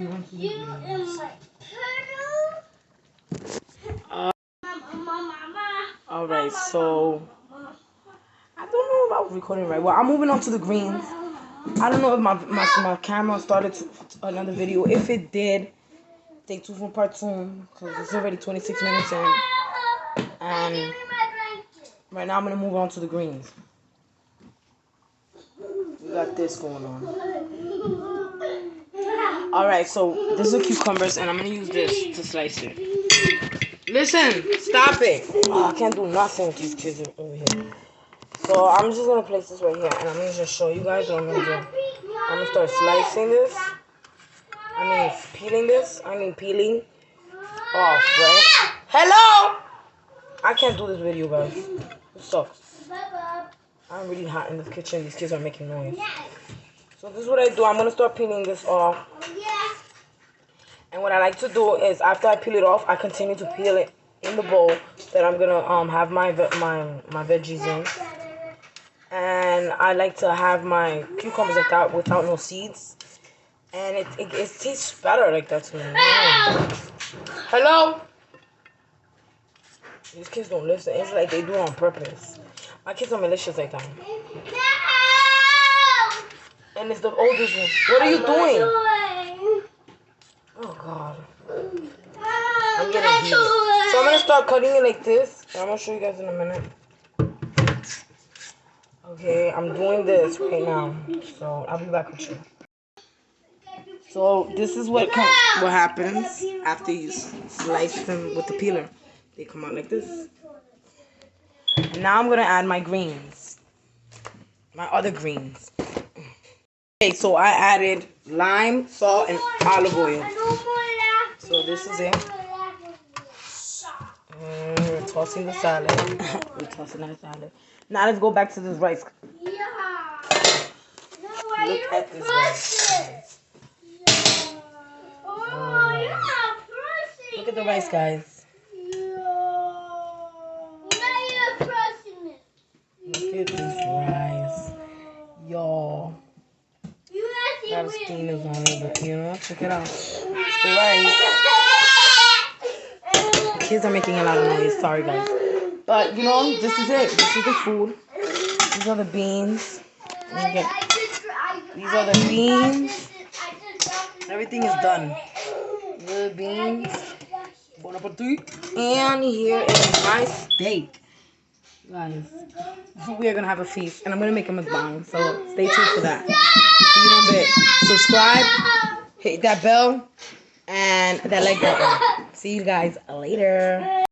You in my Alright, so I don't know if I was recording right. Well, I'm moving on to the greens. I don't know if my camera started another video. If it did, stay tuned for part 2 because it's already 26 minutes in. And right now I'm gonna move on to the greens. We got this going on. Alright, so this is cucumbers and I'm gonna use this to slice it. Listen, stop it. Oh, I can't do nothing with these kids over here. So I'm just gonna place this right here and I'm gonna just show you guys what I'm gonna do. I'm gonna start slicing this. Peeling off, right? Hello! I can't do this video, guys. It sucks. I'm really hot in this kitchen. These kids are making noise. So this is what I do. I'm gonna start peeling this off. And what I like to do is after I peel it off, I continue to peel it in the bowl that I'm gonna have my veggies in. And I like to have my cucumbers like that without no seeds. And it tastes better like that to me. Hello? These kids don't listen. It's like they do it on purpose. My kids are malicious like that. And it's the oldest one. What are you doing? Oh, God. I'm getting heated. So I'm going to start cutting it like this. I'm going to show you guys in a minute. Okay, I'm doing this right now. So I'll be back with you. So this is what happens after you slice them with the peeler. They come out like this. And now I'm going to add my greens. My other greens. Okay, so I added lime, salt, and olive oil. So this is it. And we're tossing the salad. We're tossing that salad. Now let's go back to this rice. Look at this rice. Look at the rice, guys. Look at this rice. Y'all. That steam is on it, but you know, check it out. It's the rice. The kids are making a lot of noise. Sorry, guys. But, you know, this is it. This is the food. These are the beans. These are the beans. Everything is done. The beans. Bon appetit. And here is my steak. Guys, we are going to have a feast. And I'm going to make a mukbang. So stay tuned for that. See you in a bit. Subscribe. Hit that bell. And that like button. See you guys later.